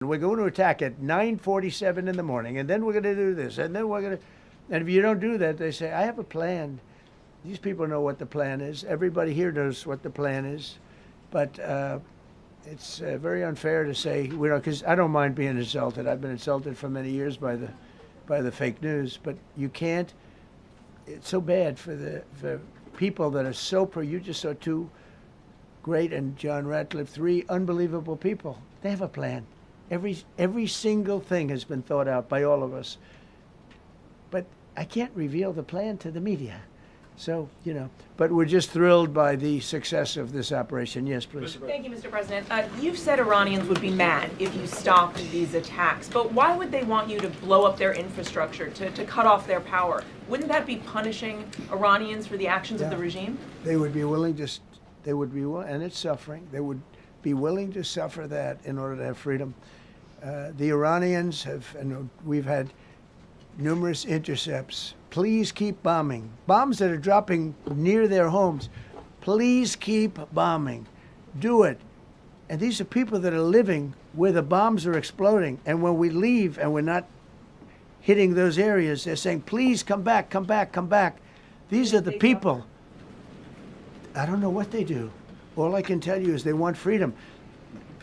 We're going to attack at 9:47 in the morning, and then we're going to do this, and then we're going to. And if you don't do that, they say, I have a plan. These people know what the plan is. Everybody here knows what the plan is. But it's very unfair to say, because I don't mind being insulted. I've been insulted for many years by the fake news. But you can't. It's so bad for people that are so pro. You just saw two great, and John Ratcliffe, three unbelievable people. They have a plan. Every single thing has been thought out by all of us. But I can't reveal the plan to the media. So, but we're just thrilled by the success of this operation. Yes, please. Thank you, Mr. President. You've said Iranians would be mad if you stopped these attacks, but why would they want you to blow up their infrastructure, to cut off their power? Wouldn't that be punishing Iranians for the actions of the regime? They would be willing to, and it's suffering, they would be willing to suffer that in order to have freedom. The Iranians and we've had numerous intercepts. Please keep bombing. Bombs that are dropping near their homes. Please keep bombing. Do it. And these are people that are living where the bombs are exploding. And when we leave and we're not hitting those areas, they're saying, please come back, come back, come back. These are the people. I don't know what they do. All I can tell you is they want freedom.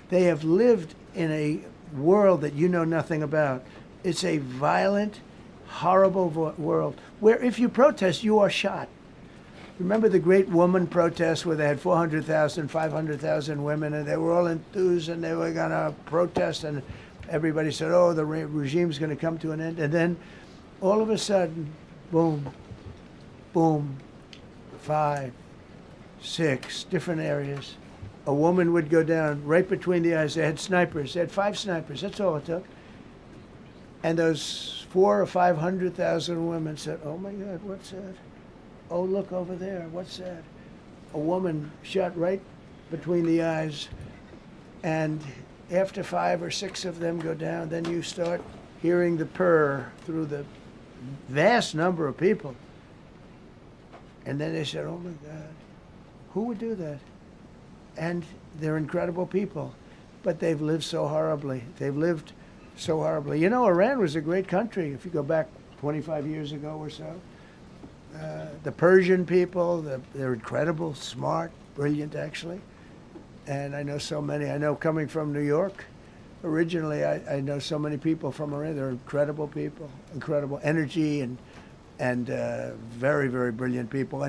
They have lived in a world that you know nothing about. It's a violent, horrible world where if you protest, you are shot. Remember the great woman protests where they had 400,000, 500,000 women, and they were all enthused and they were going to protest, and everybody said, oh, the regime's going to come to an end. And then all of a sudden, boom, boom, 5, 6 different areas. A woman would go down right between the eyes. They had snipers. They had 5 snipers. That's all it took. And those 400,000 or 500,000 women said, oh, my God, what's that? Oh, look over there. What's that? A woman shot right between the eyes. And after 5 or 6 of them go down, then you start hearing the purr through the vast number of people. And then they said, oh, my God, who would do that? And they're incredible people, but they've lived so horribly. They've lived so horribly. Iran was a great country if you go back 25 years ago or so. The Persian people, they're incredible, smart, brilliant, actually. And I know so many. I know coming from New York, originally, I know so many people from Iran. They're incredible people, incredible energy, and very, very brilliant people.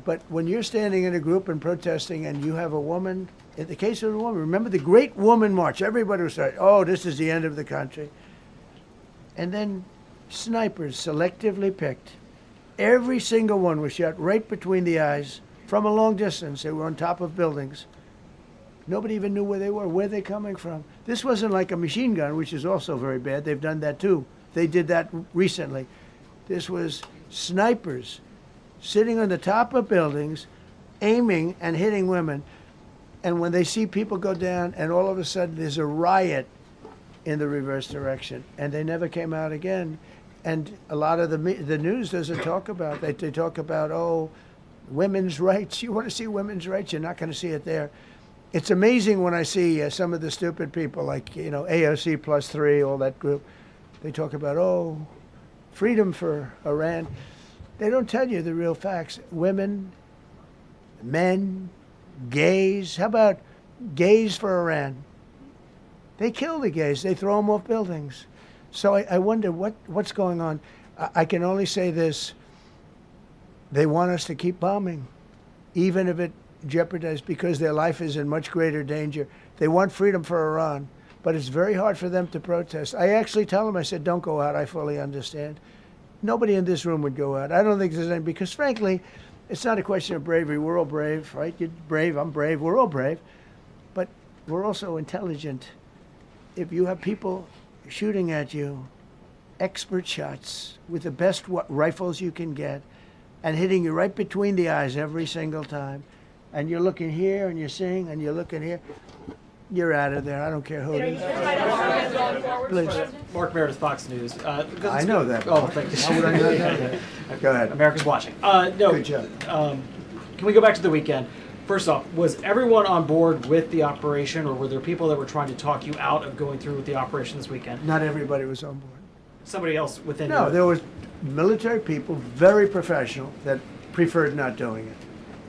But when you're standing in a group and protesting and you have a woman, in the case of a woman, remember the Great Woman March, everybody was saying, oh, this is the end of the country. And then snipers selectively picked. Every single one was shot right between the eyes from a long distance. They were on top of buildings. Nobody even knew where they were, where they're coming from. This wasn't like a machine gun, which is also very bad. They've done that too. They did that recently. This was snipers sitting on the top of buildings, aiming and hitting women. And when they see people go down, and all of a sudden there's a riot in the reverse direction, and they never came out again. And a lot of the news doesn't talk about that. They talk about, oh, women's rights. You want to see women's rights? You're not going to see it there. It's amazing when I see some of the stupid people like, AOC plus 3, all that group. They talk about, oh, freedom for Iran. They don't tell you the real facts. Women, men, gays. How about gays for Iran? They kill the gays. They throw them off buildings. So I wonder what's going on. I can only say this. They want us to keep bombing, even if it jeopardizes, because their life is in much greater danger. They want freedom for Iran, but it's very hard for them to protest. I actually tell them, I said, don't go out. I fully understand. Nobody in this room would go out. I don't think there's any, because frankly, it's not a question of bravery. We're all brave, right? You're brave, I'm brave, we're all brave. But we're also intelligent. If you have people shooting at you, expert shots with the best rifles you can get, and hitting you right between the eyes every single time, and you're looking here and you're seeing and you're looking here, you're out of there. I don't care who it is. Please. Mark Meredith, Fox News. I know that. Oh, thank you. How would I not know that? Go ahead. America's watching. No. Good job. Can we go back to the weekend? First off, was everyone on board with the operation, or were there people that were trying to talk you out of going through with the operation this weekend? Not everybody was on board. Somebody else within No, your- there was military people, very professional, that preferred not doing it.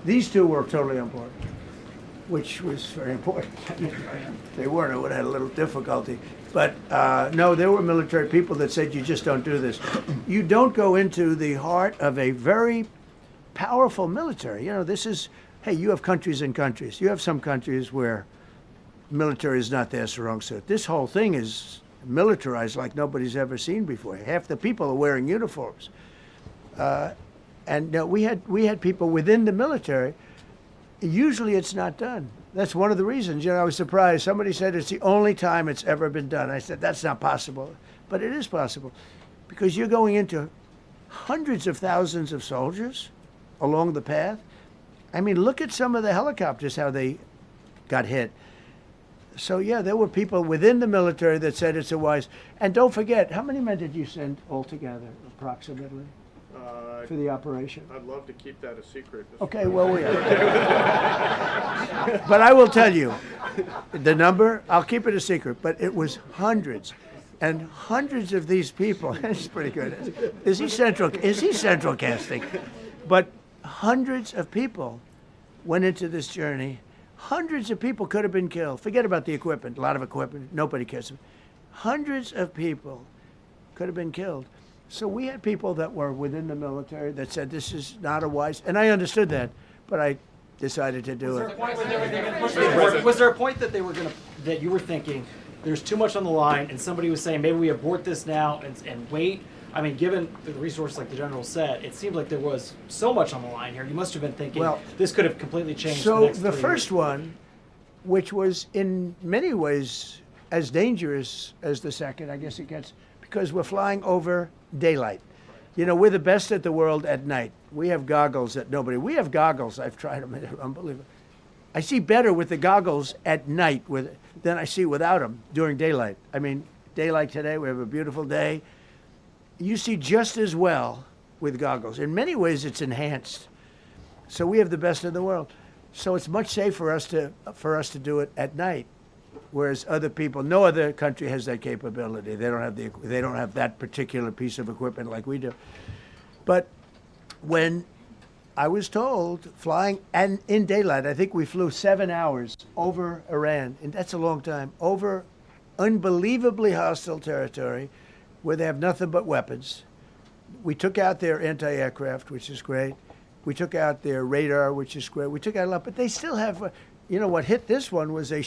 These two were totally on board, which was very important. If they weren't, I would have had a little difficulty. But no, there were military people that said, you just don't do this. You don't go into the heart of a very powerful military. You know, this is, hey, you have countries and countries. You have some countries where military is not their strong suit. This whole thing is militarized like nobody's ever seen before. Half the people are wearing uniforms. And we had people within the military. Usually it's not done. That's one of the reasons. You know, I was surprised. Somebody said it's the only time it's ever been done. I said, that's not possible. But it is possible. Because you're going into hundreds of thousands of soldiers along the path. I mean, look at some of the helicopters, how they got hit. So, yeah, there were people within the military that said it's a wise. And don't forget, how many men did you send altogether, approximately, for the operation? I'd love to keep that a secret. Okay, well, we are. But I will tell you, the number, I'll keep it a secret, but it was hundreds. And hundreds of these people, it's pretty good. Is he central casting? But hundreds of people went into this journey. Hundreds of people could have been killed. Forget about the equipment, a lot of equipment, nobody cares. Hundreds of people could have been killed. So we had people that were within the military that said this is not a wise, and I understood that, but I decided to do it. Was there a point that that you were thinking there's too much on the line, and somebody was saying maybe we abort this now and wait? I mean, given the resource, like the general said, it seemed like there was so much on the line here. You must have been thinking, well, this could have completely changed. So the next the 3 first years. one, which was in many ways as dangerous as the second, I guess it gets, because we're flying over daylight. You know, we're the best at the world at night. We have goggles that nobody. We have goggles. I've tried them. They're unbelievable. I see better with the goggles at night than I see without them during daylight. I mean, daylight today, we have a beautiful day. You see just as well with goggles. In many ways, it's enhanced. So we have the best in the world. So it's much safer for us to do it at night, whereas other people, no other country has that capability. They don't have that particular piece of equipment like we do. But when I was told flying and in daylight, I think we flew 7 hours over Iran, and that's a long time, over unbelievably hostile territory where they have nothing but weapons. We took out their anti-aircraft, which is great. We took out their radar, which is great. We took out a lot, but they still have, you know, what hit this one was a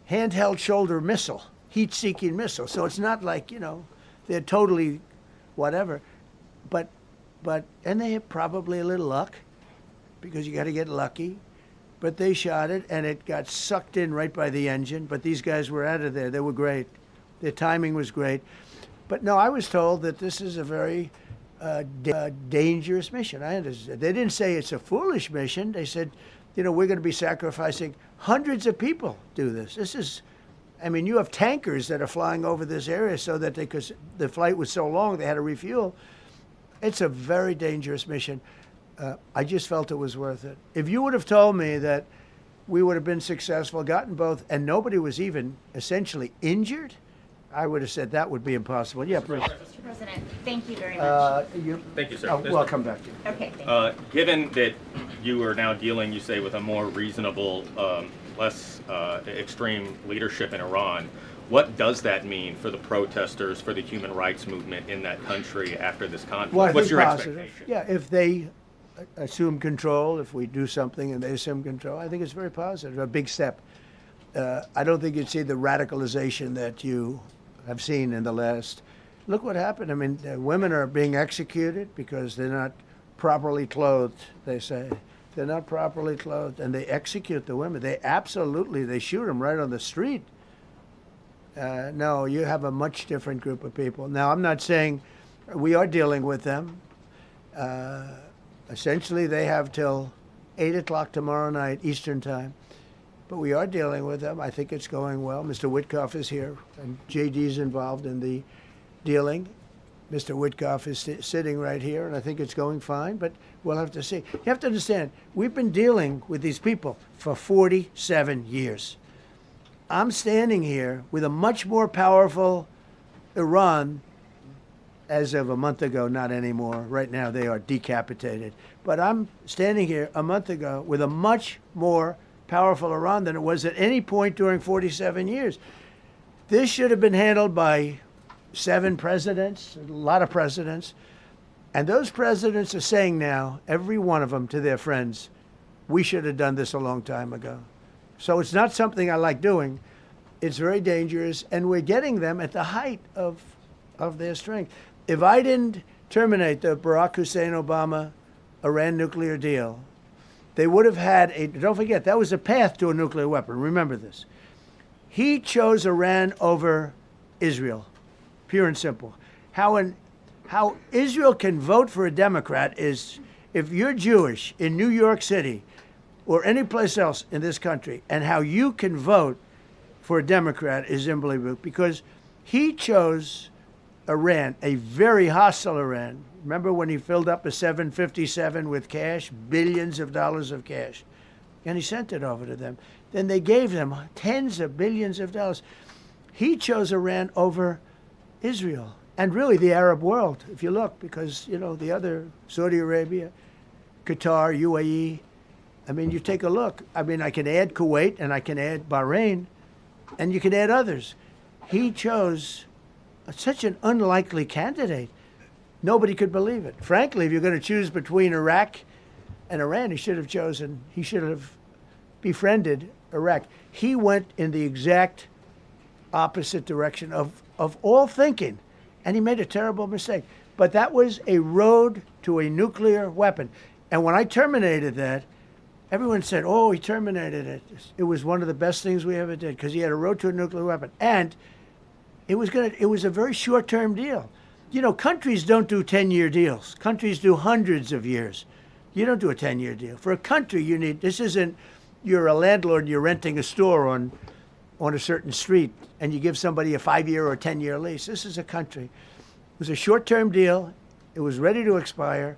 handheld shoulder missile, heat-seeking missile. So it's not like, you know, they're totally whatever. And they have probably a little luck, because you got to get lucky. But they shot it, and it got sucked in right by the engine. But these guys were out of there. They were great. Their timing was great. But no, I was told that this is a very dangerous mission. I understand. They didn't say it's a foolish mission. They said, you know, we're going to be sacrificing hundreds of people do this. This is, I mean, you have tankers that are flying over this area so that because the flight was so long, they had to refuel. It's a very dangerous mission. I just felt it was worth it. If you would have told me that we would have been successful, gotten both, and nobody was even essentially injured, I would have said that would be impossible. Yeah, please. Mr. President, thank you very much. Thank you, sir. Well, I'll come back to you. Okay, thank you. Given that you are now dealing, you say, with a more reasonable, less extreme leadership in Iran, what does that mean for the protesters, for the human rights movement in that country after this conflict? Well, I What's think your positive. expectation? Yeah, if they assume control, if we do something and they assume control, I think it's very positive, a big step. I don't think you'd see the radicalization that you have seen in the last. Look what happened. I mean, women are being executed because they're not properly clothed, they say. They're not properly clothed, and they execute the women. They shoot them right on the street. No, you have a much different group of people. Now, I'm not saying we are dealing with them. Essentially, they have till 8 o'clock tomorrow night, Eastern time. But we are dealing with them. I think it's going well. Mr. Witkoff is here, and JD's involved in the dealing. Mr. Witkoff is sitting right here, and I think it's going fine, but we'll have to see. You have to understand, we've been dealing with these people for 47 years. I'm standing here with a much more powerful Iran as of a month ago, not anymore. Right now, they are decapitated. But I'm standing here a month ago with a much more powerful Iran than it was at any point during 47 years. This should have been handled by 7 presidents, a lot of presidents. And those presidents are saying now, every one of them to their friends, we should have done this a long time ago. So it's not something I like doing. It's very dangerous, and we're getting them at the height of their strength. If I didn't terminate the Barack Hussein Obama Iran nuclear deal, they would have had a, don't forget, that was a path to a nuclear weapon. Remember this. He chose Iran over Israel, pure and simple. How Israel can vote for a Democrat is if you're Jewish in New York City or any place else in this country, and how you can vote for a Democrat is unbelievable, because he chose Iran, a very hostile Iran. Remember when he filled up a 757 with cash, billions of dollars of cash, and he sent it over to them. Then they gave them tens of billions of dollars. He chose Iran over Israel and really the Arab world, if you look, because, you know, the other, Saudi Arabia, Qatar, UAE, I mean, you take a look. I mean, I can add Kuwait and I can add Bahrain, and you can add others. He chose such an unlikely candidate. Nobody could believe it. Frankly, if you're going to choose between Iraq and Iran, he should have befriended Iraq. He went in the exact opposite direction of all thinking, and he made a terrible mistake. But that was a road to a nuclear weapon. And when I terminated that, everyone said, oh, he terminated it. It was one of the best things we ever did, because he had a road to a nuclear weapon. And it was a very short-term deal. You know, countries don't do 10-year deals. Countries do hundreds of years. You don't do a 10-year deal. For a country, you need, this isn't, you're a landlord and you're renting a store on a certain street, and you give somebody a 5-year or a 10-year lease. This is a country. It was a short-term deal. It was ready to expire.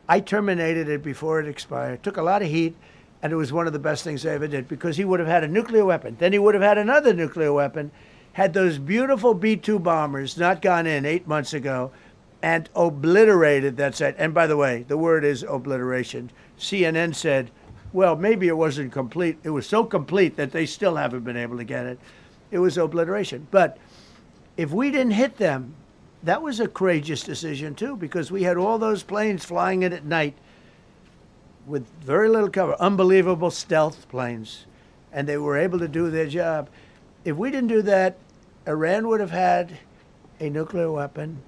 I terminated it before it expired. It took a lot of heat, and it was one of the best things I ever did, because he would have had a nuclear weapon. Then he would have had another nuclear weapon, had those beautiful B-2 bombers not gone in 8 months ago and obliterated that site. And by the way, the word is obliteration. CNN said, well, maybe it wasn't complete. It was so complete that they still haven't been able to get it. It was obliteration. But if we didn't hit them, that was a courageous decision too, because we had all those planes flying in at night with very little cover, unbelievable stealth planes, and they were able to do their job. If we didn't do that, Iran would have had a nuclear weapon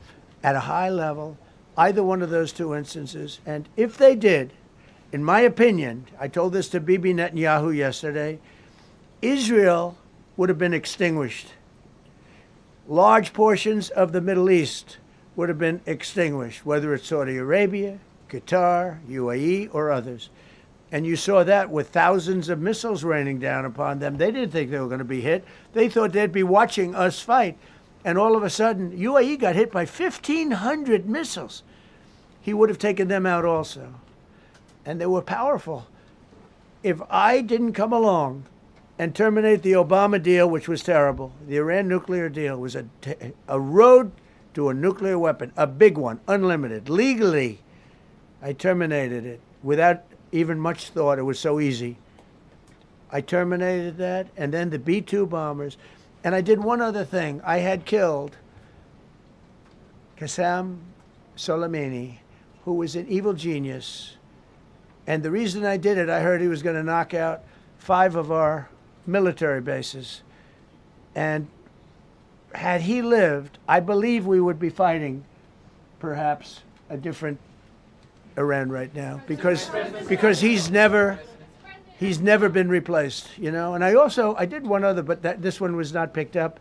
at a high level, either one of those two instances. And if they did, in my opinion, I told this to Bibi Netanyahu yesterday, Israel would have been extinguished. Large portions of the Middle East would have been extinguished, whether it's Saudi Arabia, Qatar, UAE, or others. And you saw that with thousands of missiles raining down upon them. They didn't think they were going to be hit. They thought they'd be watching us fight. And all of a sudden, UAE got hit by 1,500 missiles. He would have taken them out also. And they were powerful. If I didn't come along and terminate the Obama deal, which was terrible, the Iran nuclear deal was a road to a nuclear weapon, a big one, unlimited. Legally, I terminated it without even much thought. It was so easy. I terminated that, and then the B-2 bombers. And I did one other thing. I had killed Qasem Soleimani, who was an evil genius. And the reason I did it, I heard he was going to knock out 5 of our military bases. And had he lived, I believe we would be fighting perhaps a different Iran right now, because he's never been replaced, you know. And I did one other, but this one was not picked up.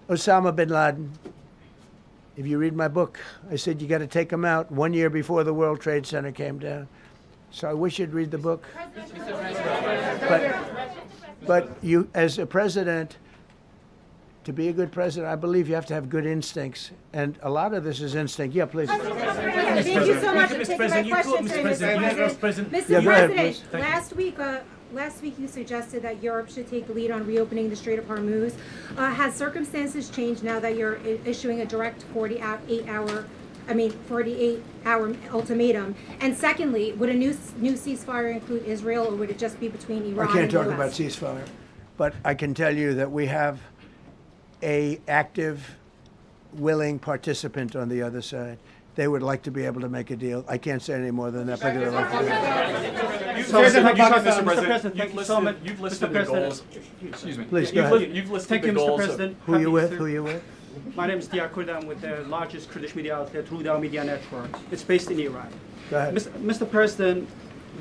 Osama bin Laden. If you read my book, I said you got to take him out 1 year before the World Trade Center came down. So I wish you'd read the book. But you, as a president, to be a good president, I believe you have to have good instincts. And a lot of this is instinct. Yeah, please. Thank you so much for taking my question today, Mr. President. Yeah, Mr. go ahead, President, please. last week you suggested that Europe should take the lead on reopening the Strait of Hormuz. Has circumstances changed now that you're issuing a direct 48-hour ultimatum? And secondly, would a new ceasefire include Israel, or would it just be between Iran and the I can't talk US? about ceasefire, but I can tell you that we have a active, willing participant on the other side. They would like to be able to make a deal. I can't say any more than that. But they'd like to do it. You've listed the goals. Excuse me. Please, go ahead. You've listed Thank the you, Mr. goals. President. Who you with? Who you with? My name is Dia Kurda. I'm with the largest Kurdish media outlet, Ruda Media Network. It's based in Iran. Go ahead. Mr. President,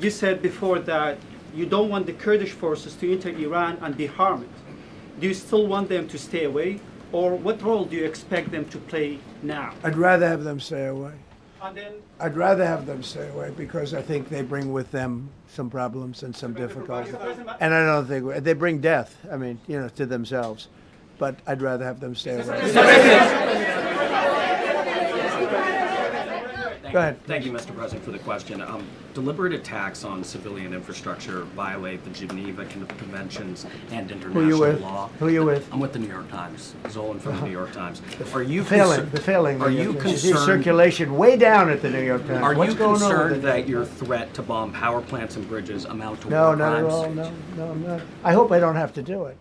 you said before that you don't want the Kurdish forces to enter Iran and be harmed. Do you still want them to stay away? Or what role do you expect them to play now? I'd rather have them stay away. And then, I'd rather have them stay away because I think they bring with them some problems and some difficulties. And I don't think they bring death, I mean, to themselves. But I'd rather have them stay away. Go ahead. Thank you, Mr. President, for the question. Deliberate attacks on civilian infrastructure violate the Geneva Conventions and Who you international with? law. Who you with? I'm with the New York Times. Zolan from the New York Times. Are you The failing. Are you concerned? Circulation way down at the New York Times. Are What's you going on with concerned it? that your threat to bomb power plants and bridges amount to No, war not at crimes? all. No, I'm not. I hope I don't have to do it.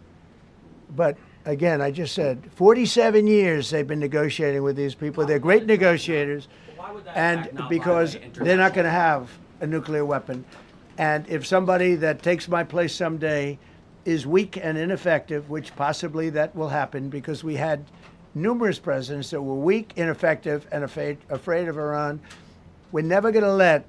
But again, I just said 47 years they've been negotiating with these people. They're great negotiators. And because they're not going to have a nuclear weapon. And if somebody that takes my place someday is weak and ineffective, which possibly that will happen because we had numerous presidents that were weak, ineffective, and afraid of Iran, we're never going to let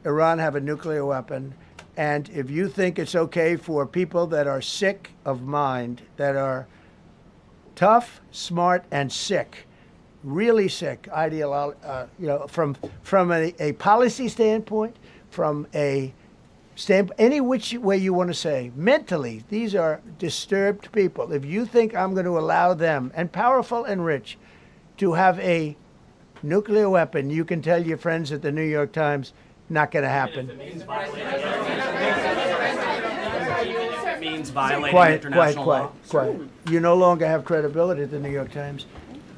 Iran have a nuclear weapon. And if you think it's okay for people that are sick of mind, that are tough, smart, and sick, really sick, from a policy standpoint, from a any which way you want to say, mentally, these are disturbed people. If you think I'm going to allow them, and powerful and rich, to have a nuclear weapon, you can tell your friends at the New York Times, not going to happen. It means violating international law. Quiet. You no longer have credibility at the New York Times.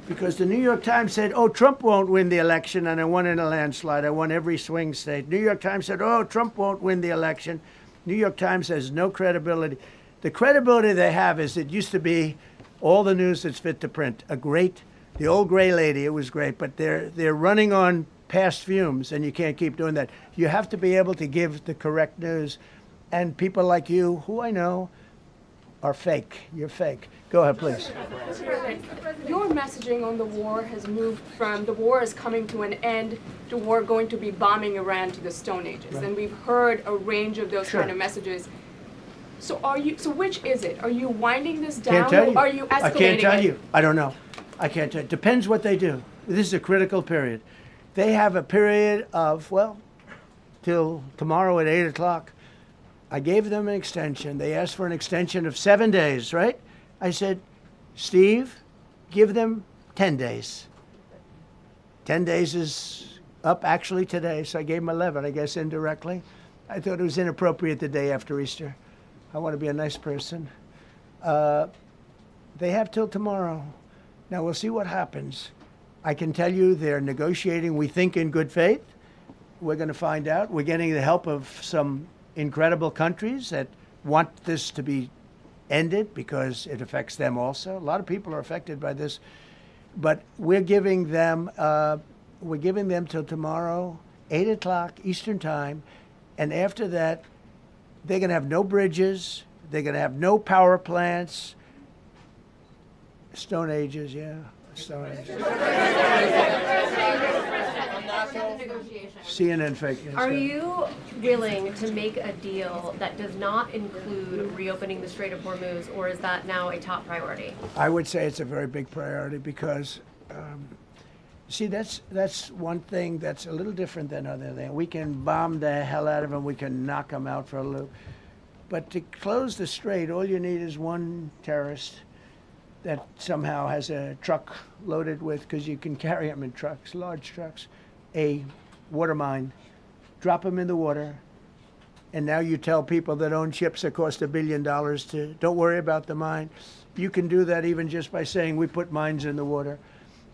Because the New York Times said, oh, Trump won't win the election, and I won in a landslide. I won every swing state. New York Times said, oh, Trump won't win the election. New York Times has no credibility. The credibility they have is it used to be all the news that's fit to print. The old gray lady, it was great, but they're running on past fumes, and you can't keep doing that. You have to be able to give the correct news. And people like you, who I know, are fake. You're fake. Go ahead, please. Your messaging on the war has moved from the war is coming to an end to war going to be bombing Iran to the Stone Ages. Right. And we've heard a range of those Sure. kind of messages. So which is it? Are you winding this down Can't tell or you. are you escalating I can't tell it? you. I don't know. I can't tell you. Depends what they do. This is a critical period. They have a period of, till tomorrow at 8 o'clock. I gave them an extension. They asked for an extension of 7 days, right? I said, Steve, give them 10 days. 10 days is up actually today, so I gave them 11, I guess, indirectly. I thought it was inappropriate the day after Easter. I want to be a nice person. They have till tomorrow. Now, we'll see what happens. I can tell you they're negotiating, we think, in good faith. We're going to find out. We're getting the help of some incredible countries that want this to be ended because it affects them also. A lot of people are affected by this. But we're giving them till tomorrow, 8 o'clock Eastern time. And after that, they're going to have no bridges. They're going to have no power plants. Stone Ages, yeah. Stone Ages. CNN fake news. Are you willing to make a deal that does not include reopening the Strait of Hormuz, or is that now a top priority? I would say it's a very big priority because, see, that's one thing that's a little different than other things. We can bomb the hell out of them. We can knock them out for a loop. But to close the strait, all you need is one terrorist that somehow has a truck loaded with, because you can carry them in trucks, large trucks, a water mine, drop them in the water, and now you tell people that own ships that cost $1 billion to don't worry about the mine. You can do that even just by saying we put mines in the water.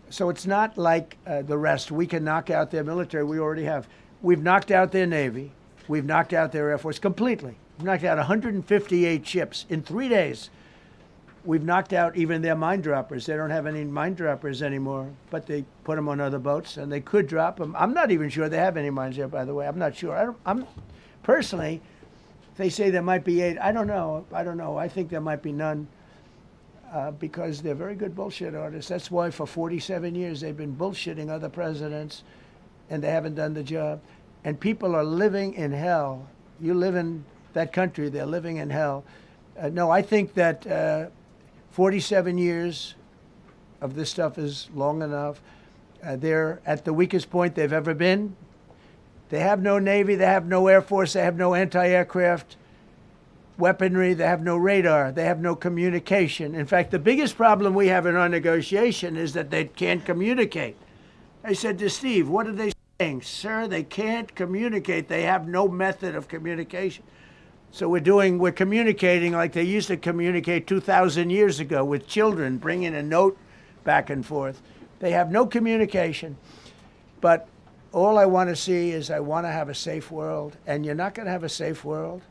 So it's not like the rest. We can knock out their military. We already have. We've knocked out their Navy. We've knocked out their Air Force completely. We've knocked out 158 ships in 3 days. We've knocked out even their mine droppers. They don't have any mine droppers anymore, but they put them on other boats, and they could drop them. I'm not even sure they have any mines there, by the way. I'm not sure. I'm personally, they say there might be 8. I don't know. I think there might be none. Because they're very good bullshit artists. That's why for 47 years they've been bullshitting other presidents, and they haven't done the job. And people are living in hell. You live in that country, they're living in hell. No, I think that 47 years of this stuff is long enough. They're at the weakest point they've ever been. They have no Navy, they have no Air Force, they have no anti-aircraft weaponry, they have no radar, they have no communication. In fact, the biggest problem we have in our negotiation is that they can't communicate. I said to Steve, what are they saying? Sir, they can't communicate. They have no method of communication. So we're communicating like they used to communicate 2,000 years ago with children, bringing a note back and forth. They have no communication. But all I want to see is I want to have a safe world, and you're not going to have a safe world.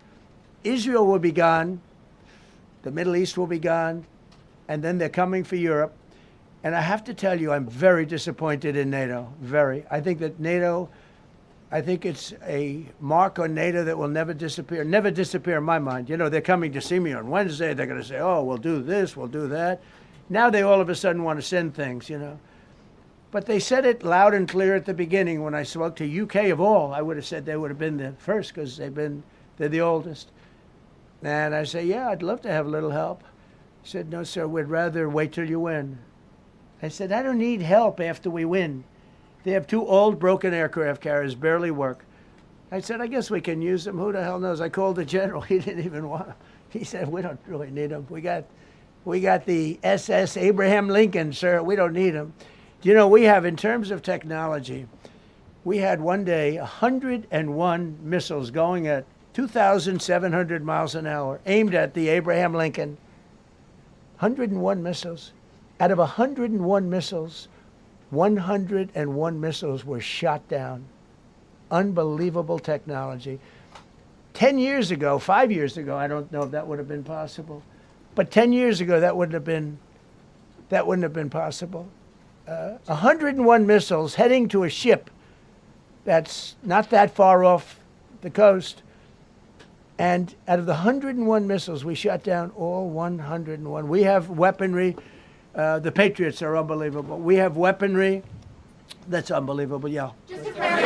Israel will be gone, the Middle East will be gone, and then they're coming for Europe. And I have to tell you, I'm very disappointed in NATO, very. I think that NATO, I think it's a mark on NATO that will never disappear in my mind. You know, they're coming to see me on Wednesday, they're going to say, oh, we'll do this, we'll do that. Now they all of a sudden want to send things, you know. But they said it loud and clear at the beginning. When I spoke to UK of all, I would have said they would have been the first because they're the oldest. And I say, yeah, I'd love to have a little help. He said, no, sir, we'd rather wait till you win. I said, I don't need help after we win. They have 2 old broken aircraft carriers, barely work. I said, I guess we can use them. Who the hell knows? I called the general. He didn't even want them. He said, we don't really need them. We got the SS Abraham Lincoln, sir. We don't need them. You know, we have, in terms of technology, we had one day 101 missiles going at 2,700 miles an hour, aimed at the Abraham Lincoln. 101 missiles. Out of 101 missiles, 101 missiles were shot down. Unbelievable technology. 10 years ago, 5 years ago, I don't know if that would have been possible, but 10 years ago, that wouldn't have been possible. 101 missiles heading to a ship that's not that far off the coast. And out of the 101 missiles, we shot down all 101. We have weaponry. The Patriots are unbelievable. We have weaponry that's unbelievable, yeah. Just to clarify.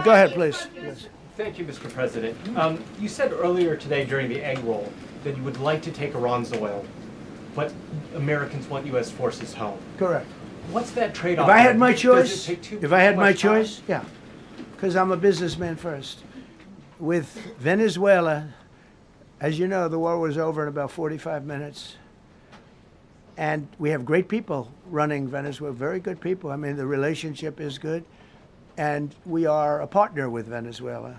Go ahead, please. Yes. Thank you, Mr. President. You said earlier today during the egg roll that you would like to take Iran's oil, but Americans want U.S. forces home. Correct. What's that trade-off? If I had my Does choice, it take too yeah, much time? because I'm a businessman first. With Venezuela, as you know, the war was over in about 45 minutes. And we have great people running Venezuela, very good people. I mean, the relationship is good. And we are a partner with Venezuela.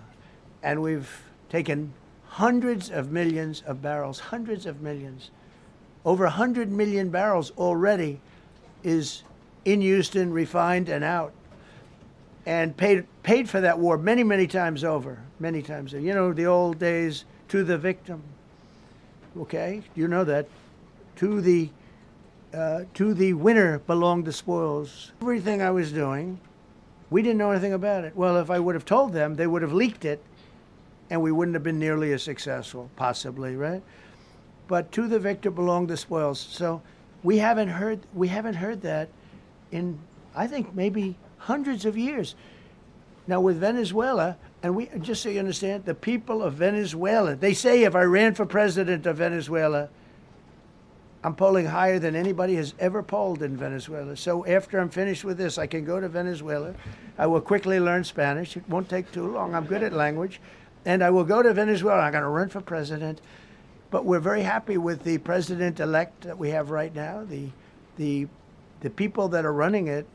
And we've taken hundreds of millions of barrels, hundreds of millions. Over 100 million barrels already is in Houston, refined and out. And paid for that war many, many times over, many times over. You know, the old days, to the victim. Okay, you know that. To the winner belong the spoils. Everything I was doing, we didn't know anything about it. Well, if I would have told them, they would have leaked it, and we wouldn't have been nearly as successful, possibly, right? But to the victor belong the spoils. So we haven't heard that in, I think, maybe hundreds of years. Now with Venezuela, and we, just so you understand, the people of Venezuela, they say if I ran for president of Venezuela, I'm polling higher than anybody has ever polled in Venezuela. So after I'm finished with this, I can go to Venezuela. I will quickly learn Spanish. It won't take too long. I'm good at language. And I will go to Venezuela. I'm going to run for president. But we're very happy with the president-elect that we have right now. The people that are running it.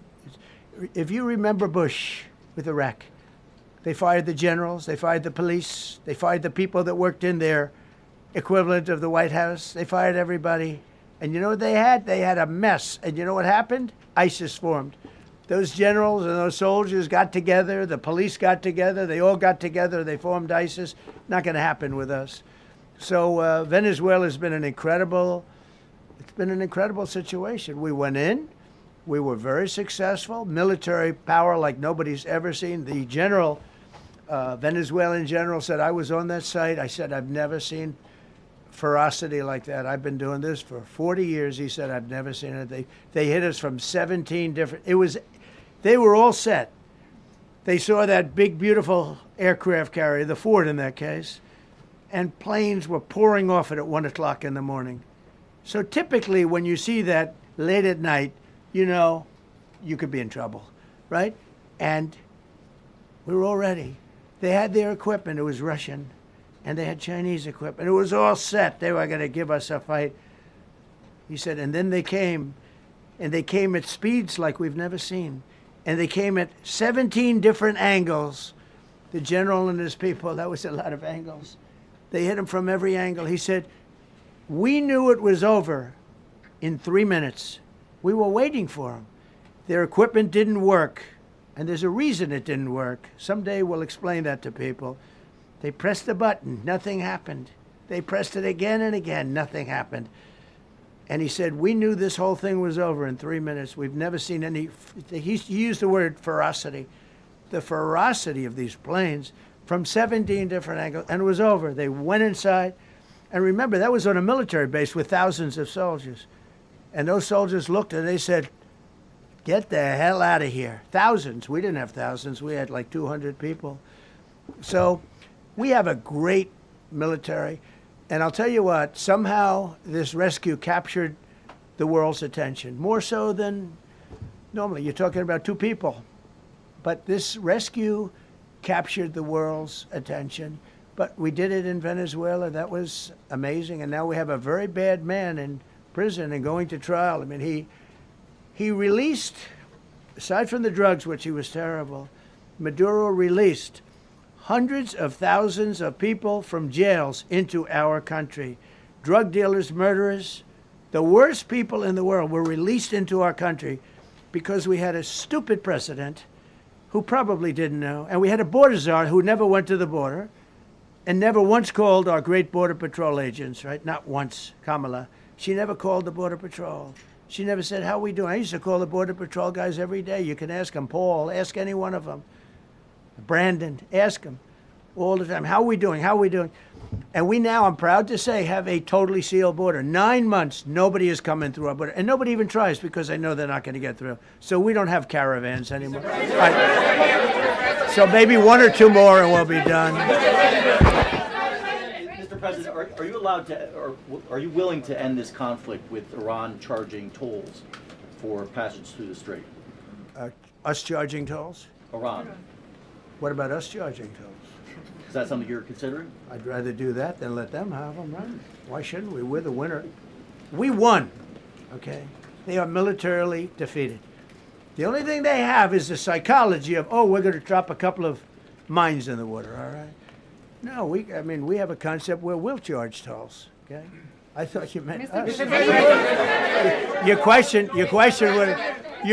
If you remember Bush with Iraq, they fired the generals, they fired the police, they fired the people that worked in their equivalent of the White House. They fired everybody. And you know what they had? They had a mess. And you know what happened? ISIS formed. Those generals and those soldiers got together, the police got together, they all got together, they formed ISIS. Not going to happen with us. So Venezuela has been an incredible situation. We went in, we were very successful, military power like nobody's ever seen. The general, Venezuelan general said, I was on that site. I said, I've never seen ferocity like that. I've been doing this for 40 years. He said, I've never seen it. They hit us from 17 different, they were all set. They saw that big, beautiful aircraft carrier, the Ford in that case, and planes were pouring off it at 1 o'clock in the morning. So typically when you see that late at night, you know, you could be in trouble, right? And we were all ready. They had their equipment, it was Russian, and they had Chinese equipment. It was all set. They were going to give us a fight. He said, and then they came, and they came at speeds like we've never seen. And they came at 17 different angles. The general and his people, that was a lot of angles. They hit him from every angle. He said, we knew it was over in 3 minutes. We were waiting for them. Their equipment didn't work. And there's a reason it didn't work. Someday we'll explain that to people. They pressed the button, nothing happened. They pressed it again and again, nothing happened. And he said, we knew this whole thing was over in 3 minutes. We've never seen any, he used the word ferocity. The ferocity of these planes from 17 different angles, and it was over. They went inside. And remember, that was on a military base with thousands of soldiers. And those soldiers looked and they said, get the hell out of here. Thousands. We didn't have thousands. We had like 200 people. So we have a great military. And I'll tell you what, somehow this rescue captured the world's attention, more so than normally. You're talking about 2 people. But this rescue captured the world's attention. But we did it in Venezuela. That was amazing. And now we have a very bad man in prison and going to trial. I mean, he released, aside from the drugs, which he was terrible, Maduro released hundreds of thousands of people from jails into our country. Drug dealers, murderers, the worst people in the world were released into our country because we had a stupid president who probably didn't know, and we had a border czar who never went to the border and never once called our great Border Patrol agents, right? Not once, Kamala. She never called the Border Patrol. She never said, how we doing? I used to call the Border Patrol guys every day. You can ask them, Paul, ask any one of them. Brandon, ask them all the time, how are we doing? How are we doing? And we now, I'm proud to say, have a totally sealed border. 9 months, nobody is coming through our border. And nobody even tries because they know they're not going to get through. So we don't have caravans anymore. So maybe 1 or 2 more and we'll be done. Mr. President, are you allowed to, or are you willing to end this conflict with Iran charging tolls for passage through the strait? Us charging tolls? Iran. What about us charging tolls? Is that something you're considering? I'd rather do that than let them have them, right? Why shouldn't we? We're the winner. We won, okay? They are militarily defeated. The only thing they have is the psychology of, oh, we're going to drop a couple of mines in the water, all right? No, we have a concept where we'll charge tolls, okay? I thought you meant us. Your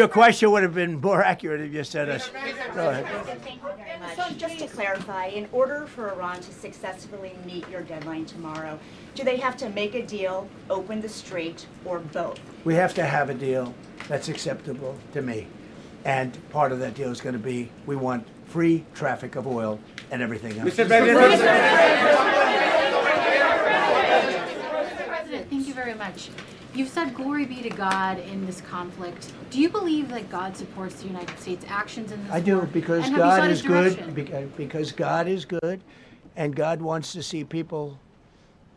question would have been more accurate if you said us. Go ahead. So just to clarify, in order for Iran to successfully meet your deadline tomorrow, do they have to make a deal, open the strait, or both? We have to have a deal that's acceptable to me. And part of that deal is going to be, we want free traffic of oil and everything else. Mr. President, thank you very much. You've said glory be to God in this conflict. Do you believe that God supports the United States' actions in this war? I do, because And God have you is sought his good, direction? because God is good, and God wants to see people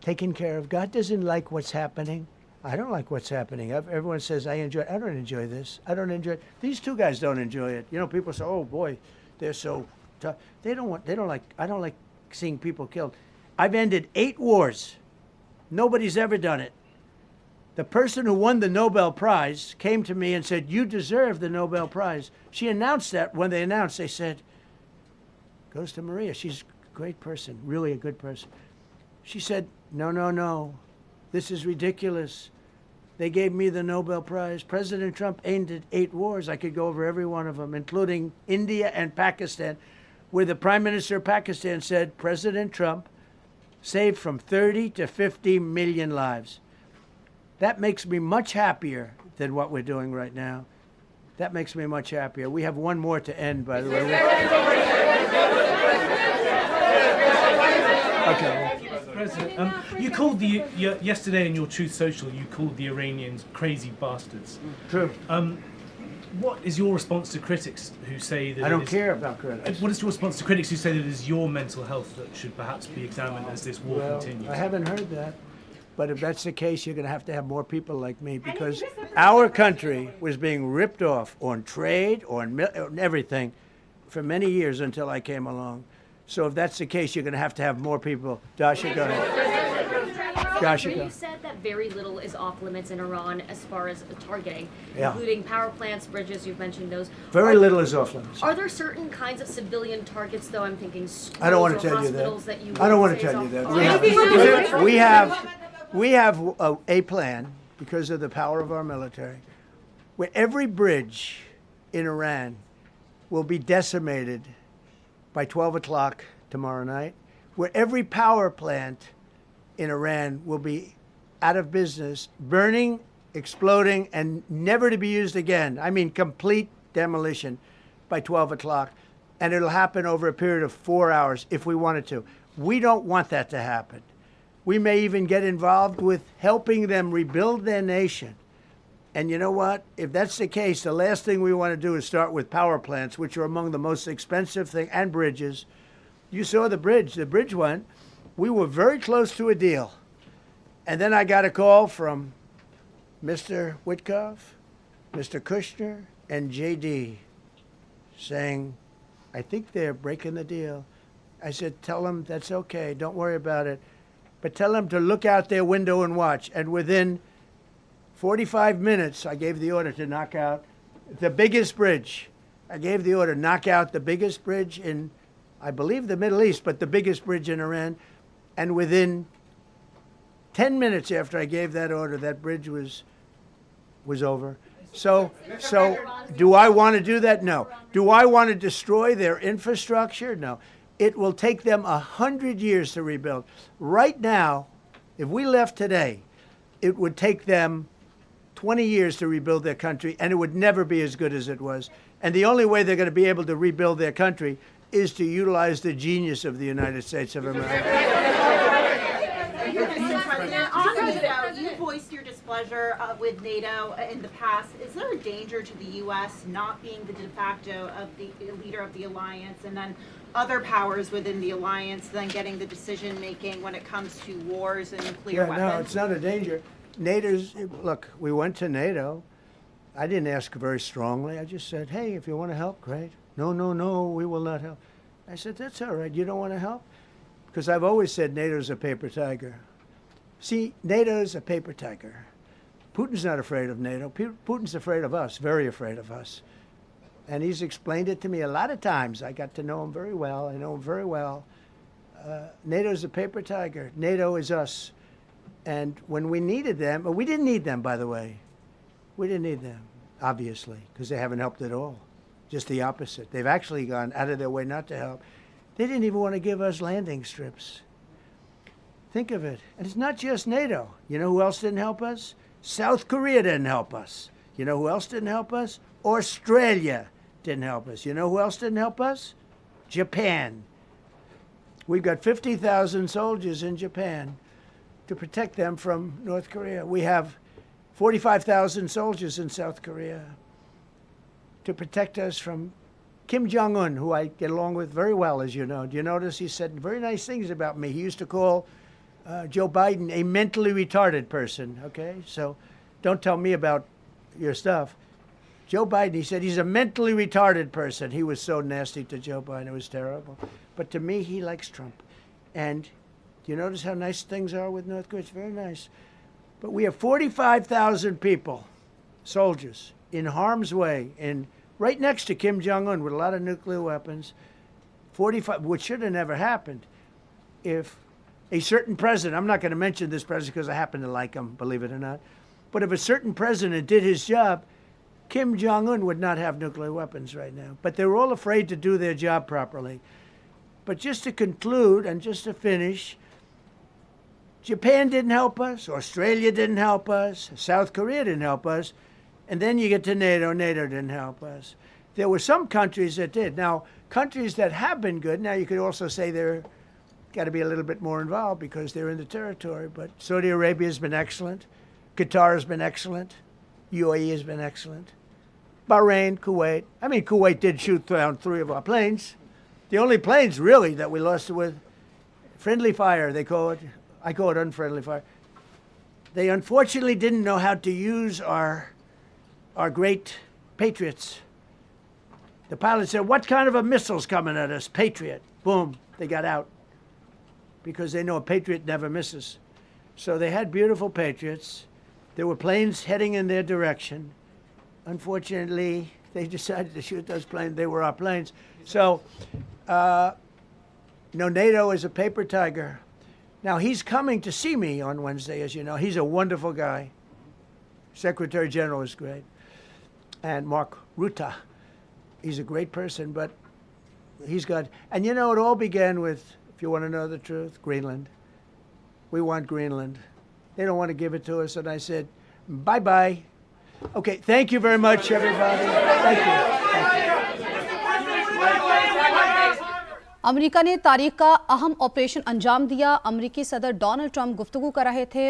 taken care of. God doesn't like what's happening. I don't like what's happening. Everyone says, I don't enjoy this. I don't enjoy it. These 2 guys don't enjoy it. You know, people say, oh boy, they're so tough. I don't like seeing people killed. I've ended 8 wars Nobody's ever done it. The person who won the Nobel Prize came to me and said, "You deserve the Nobel Prize." She announced that. When they announced, they said, "Goes to Maria. She's a great person, really a good person." She said, "No, no, no. This is ridiculous. They gave me the Nobel Prize. President Trump ended 8 wars. I could go over every one of them, including India and Pakistan, where the Prime Minister of Pakistan said President Trump saved from 30 to 50 million lives." That makes me much happier than what we're doing right now. That makes me much happier. We have one more to end, by the way. Okay. President, you called yesterday in your Truth Social, you called the Iranians crazy bastards. True. What is your response to critics who say that I don't care about critics. What is your response to critics who say that it is your mental health that should perhaps be examined as this war continues? I haven't heard that. But if that's the case, you're going to have more people like me, because our country was being ripped off on trade, on everything, for many years until I came along. So if that's the case, you're going to have more people. Dasha, go ahead. Dasha, go. You said that very little is off limits in Iran as far as targeting, Yeah. including power plants, bridges, you've mentioned those. Very little is off limits. Are there certain kinds of civilian targets, though? I'm thinking schools I don't want to or tell you hospitals that. you I don't want would to say tell is you off- that. We have a plan, because of the power of our military, where every bridge in Iran will be decimated by 12 o'clock tomorrow night, where every power plant in Iran will be out of business, burning, exploding, and never to be used again. I mean, complete demolition by 12 o'clock. And it'll happen over a period of 4 hours if we wanted to. We don't want that to happen. We may even get involved with helping them rebuild their nation. And you know what? If that's the case, the last thing we want to do is start with power plants, which are among the most expensive thing, and bridges. You saw the bridge. The bridge went. We were very close to a deal. And then I got a call from Mr. Witkoff, Mr. Kushner, and JD saying, "I think they're breaking the deal." I said, "Tell them that's okay. Don't worry about it. But tell them to look out their window and watch." And within 45 minutes, I gave the order to knock out the biggest bridge. I gave the order, knock out the biggest bridge in, I believe, the Middle East, but the biggest bridge in Iran. And within 10 minutes after I gave that order, that bridge was over. So do I want to do that? No. Do I want to destroy their infrastructure? No. It will take them 100 years to rebuild. Right now, if we left today, it would take them 20 years to rebuild their country, and it would never be as good as it was. And the only way they're going to be able to rebuild their country is to utilize the genius of the United States of America. You voiced your displeasure with NATO in the past. Is there a danger to the U.S. not being the de facto of the leader of the alliance, and then other powers within the alliance then getting the decision making when it comes to wars and nuclear weapons? No, it's not a danger. Look, we went to NATO. I didn't ask very strongly. I just said, "Hey, if you want to help, great." "No, no, no, we will not help." I said, "That's all right. You don't want to help?" Because I've always said NATO's a paper tiger. See, NATO's a paper tiger. Putin's not afraid of NATO. Putin's afraid of us, very afraid of us. And he's explained it to me a lot of times. I got to know him very well. I know him very well. NATO's a paper tiger. NATO is us. And when we needed them, we didn't need them, by the way. We didn't need them, obviously, because they haven't helped at all. Just the opposite. They've actually gone out of their way not to help. They didn't even want to give us landing strips. Think of it. And it's not just NATO. You know who else didn't help us? South Korea didn't help us. You know who else didn't help us? Australia didn't help us. You know who else didn't help us? Japan. We've got 50,000 soldiers in Japan to protect them from North Korea. We have 45,000 soldiers in South Korea to protect us from Kim Jong-un, who I get along with very well, as you know. Do you notice he said very nice things about me? He used to call Joe Biden a mentally retarded person, okay? So don't tell me about your stuff. Joe Biden, he said he's a mentally retarded person. He was so nasty to Joe Biden. It was terrible. But to me, he likes Trump. And Do you notice how nice things are with North Korea? It's very nice. But we have 45,000 people, soldiers, in harm's way, right next to Kim Jong-un with a lot of nuclear weapons. 45, which should have never happened if a certain president, I'm not going to mention this president because I happen to like him, believe it or not, but if a certain president did his job, Kim Jong-un would not have nuclear weapons right now. But they were all afraid to do their job properly. But just to conclude and just to finish, Japan didn't help us, Australia didn't help us, South Korea didn't help us, and then you get to NATO, NATO didn't help us. There were some countries that did. Now, countries that have been good, now you could also say they're got to be a little bit more involved because they're in the territory, but Saudi Arabia has been excellent, Qatar has been excellent, UAE has been excellent, Bahrain, Kuwait. I mean, Kuwait did shoot down 3 of our planes. The only planes, really, that we lost with friendly fire, they call it. I call it unfriendly fire. They unfortunately didn't know how to use our great Patriots. The pilot said, what kind of a missile's coming at us? Patriot. Boom, they got out. Because they know a Patriot never misses. So they had beautiful Patriots. There were planes heading in their direction. Unfortunately, they decided to shoot those planes. They were our planes. So, NATO is a paper tiger. Now, he's coming to see me on Wednesday, as you know. He's a wonderful guy. Secretary General is great. And Mark Rutte, he's a great person, but he's got... And it all began with, if you want to know the truth, Greenland. We want Greenland. They don't want to give it to us. And I said, bye-bye. Okay, thank you very much, everybody. Thank you. America ने तारीख का अहम operation अंजाम दिया। अमेरिकी सदर Donald Trump गुफ्तगू कर रहे थे